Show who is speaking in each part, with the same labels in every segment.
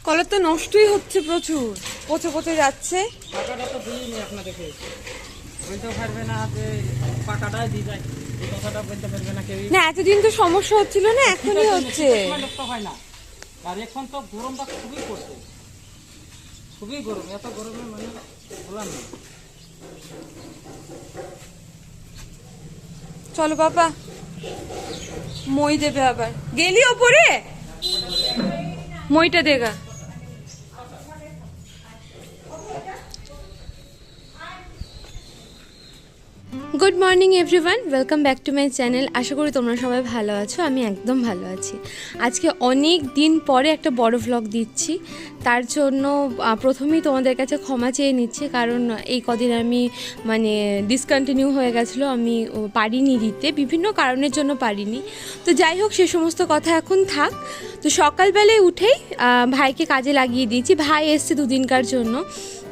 Speaker 1: কলার তো নষ্টই হচ্ছে প্রচুর, পচে পচে যাচ্ছে।
Speaker 2: টাকাটা তো দিইনি আপনাদেরকে, বলতে পারবে না যে পাটাটাই দিয়ে যায়, এই কথাটা বলতে পারবে না কেউ।
Speaker 1: না এতদিন তো সমস্যা হচ্ছিল না, এখনই হচ্ছে।
Speaker 2: হয় না, আর এখন তো গরমটা খুবই পড়ছে, খুবই গরম, এত গরমে মানে বলার নেই।
Speaker 1: চলো বাবা, মই দেবে আবার। গেলি ওপরে, মইটা দেগা। Good morning everyone, welcome back to my channel. আশা করি তোমরা সবাই ভালো আছো, আমি একদম ভালো আছি। আজকে অনেক দিন পরে একটা বড় ভ্লগ দিচ্ছি, তার জন্য প্রথমেই তোমাদের কাছে ক্ষমা চেয়ে নিচ্ছি, কারণ এই কদিন আমি মানে ডিসকন্টিনিউ হয়ে গেছিলো, আমি পারিনি দিতে, বিভিন্ন কারণের জন্য পারিনি। তো যাই হোক, সে সমস্ত কথা এখন থাক। তো সকালবেলায় উঠেই ভাইকে কাজে লাগিয়ে দিয়েছি। ভাই এসছে দুদিনকার জন্য,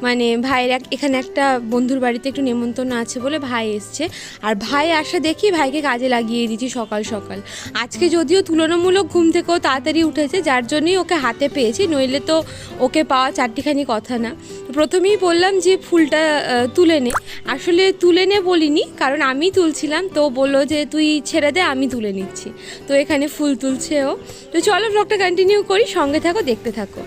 Speaker 1: মানে ভাইয়ের এখানে একটা বন্ধুর বাড়িতে একটু নেমন্তন্ন আছে বলে ভাই এসছে। আর ভাই আসা দেখি ভাইকে কাজে লাগিয়ে দিয়েছি সকাল সকাল। আজকে যদিও তুলনামূলক ঘুম থেকেও তাড়াতাড়ি উঠেছে, যার জন্যই ওকে হাতে পেয়েছি, নইলে তো ওকে পাওয়া চারটিখানি কথা না। প্রথমেই বললাম যে ফুলটা তুলে নে, আসলে তুলে নে বলিনি, কারণ আমি তুলছিলাম, তো বললো যে তুই ছেড়ে দে, আমি তুলে নিচ্ছি। তো এখানে ফুল তুলছে ও। তো চলো ব্লগটা কন্টিনিউ করি, সঙ্গে থাকো, দেখতে থাকো।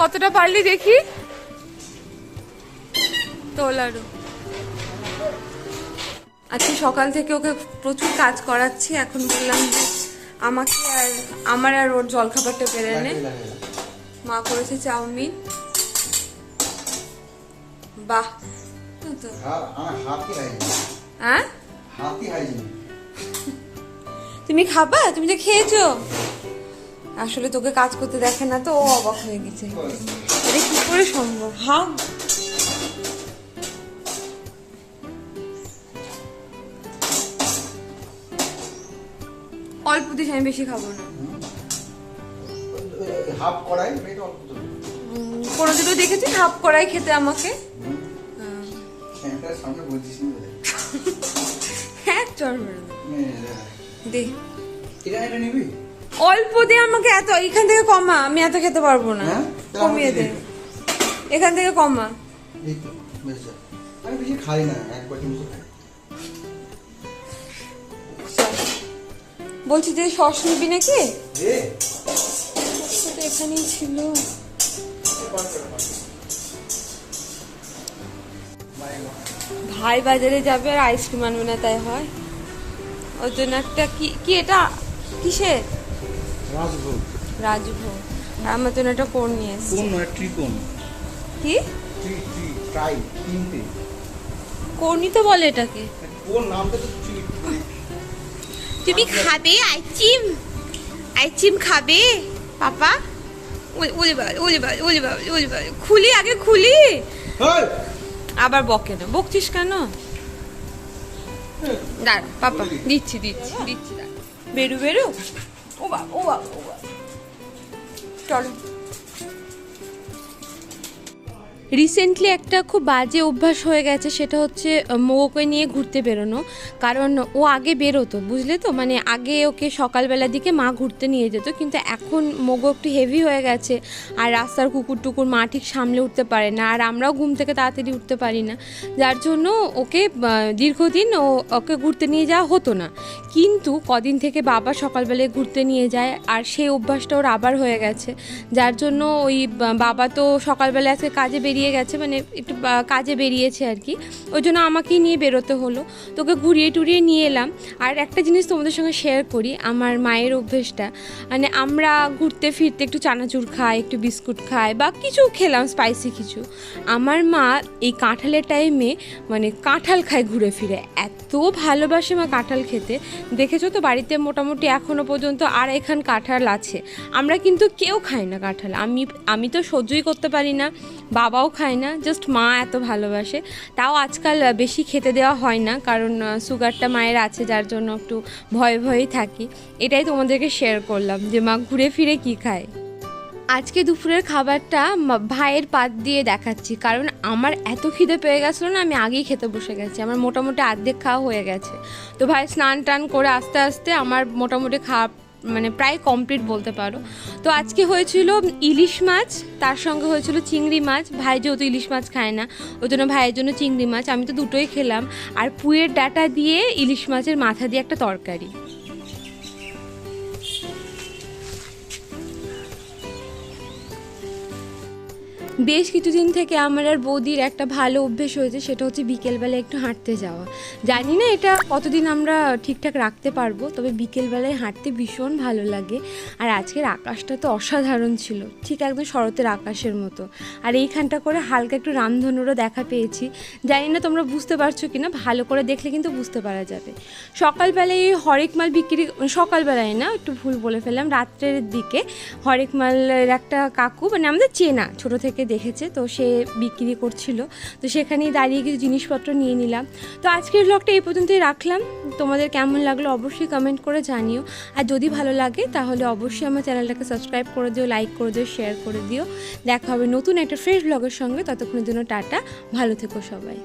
Speaker 1: কতটা পারলি দেখি তোলারও। আজকে সকাল থেকে ওকে প্রচুর কাজ করাচ্ছি। এখন বললাম যে আমাকে আর আমার আর ওর জলখাবারটা পেরে নে। মা করেছে চাউমিন, বাহ। হ্যাঁ তুমি খাবা? তুমি যে খেয়েছো। আসলে তোকে কাজ করতে দেখে না তো, ও অবাক হয়ে গেছে, এটা কি করে সম্ভব। হাও অল্প দিস, আমি বেশি খাবো না।
Speaker 3: হাফ কড়াই
Speaker 1: কোনোদিনও দেখেছি হাফ কড়াই খেতে আমাকে? হ্যাঁ চল দে, অল্প দে আমাকে, এত এখান থেকে কমা, আমি এত খেতে পারবো না, কমিয়ে দে, এখান থেকে কমা।
Speaker 3: আমি বেশি খাই না, একবার কিন্তু খাই।
Speaker 1: বলছি যে সস নিবি নাকি? এখানেই ছিল। ভাই বাজারে যাবে আর আইসক্রিম আনবে না, তাই হয়। ওর জন্য একটা কি এটা কিসের?
Speaker 3: রাজভোগ।
Speaker 1: রাজভোগ। আর আমার জন্য একটা কোন নিয়ে এসেছে।
Speaker 3: কোন নয়, ট্রিকোন।
Speaker 1: কি
Speaker 3: ট্রাই তিনটে
Speaker 1: কোনই তো বলে এটাকে।
Speaker 3: কোন নামটা তো
Speaker 1: তুমি খাবে আইসক্রিম? আইসক্রিম খাবে পাপা? ওলে বাবা, ওলে বাবা, ওলে বাবা, ওলে বাবা, খুলি আগে খুলি। আবার বকে না, বকছিস কেন? দাঁড়া পাপা, দিচ্ছি দিচ্ছি দিচ্ছি, দাঁড়া। বেরু বেরু, ও বাবা ও বাবা ও বাবা, চলো। রিসেন্টলি একটা খুব বাজে অভ্যাস হয়ে গেছে, সেটা হচ্ছে মোগোকে নিয়ে ঘুরতে বেরোনো। কারণ ও আগে বেরোতো, বুঝলে তো, মানে আগে ওকে সকালবেলার দিকে মা ঘুরতে নিয়ে যেত, কিন্তু এখন মোগো একটু হেভি হয়ে গেছে, আর রাস্তার কুকুর টুকুর মা ঠিক সামলে উঠতে পারে না, আর আমরাও ঘুম থেকে তাড়াতাড়ি উঠতে পারি না, যার জন্য ওকে দীর্ঘদিন ওকে ঘুরতে নিয়ে যাওয়া হতো না। কিন্তু কদিন থেকে বাবা সকালবেলায় ঘুরতে নিয়ে যায়, আর সেই অভ্যাসটা ওর আবার হয়ে গেছে, যার জন্য ওই বাবা তো সকালবেলা আজকে কাজে বেরিয়ে গেছে, মানে একটু কাজে বেরিয়েছে আর কি, ওই জন্য আমাকেই নিয়ে বেরোতে হলো। তোকে ঘুরিয়ে টুরিয়ে নিয়ে এলাম। আর একটা জিনিস তোমাদের সঙ্গে শেয়ার করি, আমার মায়ের অভ্যেসটা, মানে আমরা ঘুরতে ফিরতে একটু চানাচুর খাই, একটু বিস্কুট খাই, বা কিছু খেলাম স্পাইসি কিছু। আমার মা এই কাঁঠালের টাইমে মানে কাঁঠাল খায় ঘুরে ফিরে, এত ভালোবাসে মা কাঁঠাল খেতে। দেখেছো তো, বাড়িতে মোটামুটি এখনও পর্যন্ত 2.5 খান কাঁঠাল আছে। আমরা কিন্তু কেউ খাই না কাঁঠাল, আমি তো সহ্যই করতে পারি না, বাবাও খায় না, জাস্ট মা এত ভালোবাসে। তাও আজকাল বেশি খেতে দেওয়া হয় না, কারণ সুগারটা মায়ের আছে, যার জন্য একটু ভয়ে ভয়েই থাকি। এটাই তোমাদেরকে শেয়ার করলাম যে মা ঘুরে ফিরে কি খায়। আজকে দুপুরের খাবারটা ভাইয়ের পাত দিয়ে দেখাচ্ছি, কারণ আমার এত খিদে পেয়ে গেছিলো না, আমি আগেই খেতে বসে গেছি। আমার মোটামুটি অর্ধেক খাওয়া হয়ে গেছে। তো ভাই স্নান টান করে আস্তে আস্তে আমার মোটামুটি খাওয়া মানে প্রায় কমপ্লিট বলতে পারো। তো আজকে হয়েছিল ইলিশ মাছ, তার সঙ্গে হয়েছিল চিংড়ি মাছ। ভাই যেহেতু ইলিশ মাছ খায় না, ওই জন্য ভাইয়ের জন্য চিংড়ি মাছ, আমি তো দুটোই খেলাম। আর পুঁয়ের ডাঁটা দিয়ে ইলিশ মাছের মাথা দিয়ে একটা তরকারি। বেশ কিছুদিন থেকে আমার আর বৌদির একটা ভালো অভ্যেস হয়েছে, সেটা হচ্ছে বিকেলবেলা একটু হাঁটতে যাওয়া। জানি না এটা কতদিন আমরা ঠিকঠাক রাখতে পারবো, তবে বিকেলবেলায় হাঁটতে ভীষণ ভালো লাগে। আর আজকের আকাশটা তো অসাধারণ ছিল, ঠিক একদম শরতের আকাশের মতো। আর এইখানটা করে হালকা একটু রামধনুরও দেখা পেয়েছি। জানি না তোমরা বুঝতে পারছো কি না, ভালো করে দেখলে কিন্তু বুঝতে পারা যাবে। সকালবেলায় এই হরেক মাল বিক্রি, সকালবেলায় না, একটু ভুল বলে ফেললাম, রাত্রের দিকে হরেক মালের একটা কাকু, মানে আমাদের চেনা, ছোটো থেকে দেখেছে, তো সে বিক্রি করছিল। তো সেখানেই দাঁড়িয়ে কিছু জিনিসপত্র নিয়ে নিলাম। তো আজকের ব্লগটা এই পর্যন্তই রাখলাম। তোমাদের কেমন লাগলো অবশ্যই কমেন্ট করে জানিও। আর যদি ভালো লাগে তাহলে অবশ্যই আমার চ্যানেলটাকে সাবস্ক্রাইব করে দিও, লাইক করে দিও, শেয়ার করে দিও। দেখা হবে নতুন একটা ফ্রেশ ব্লগের সঙ্গে। ততক্ষণের জন্য টাটা, ভালো থেকো সবাই।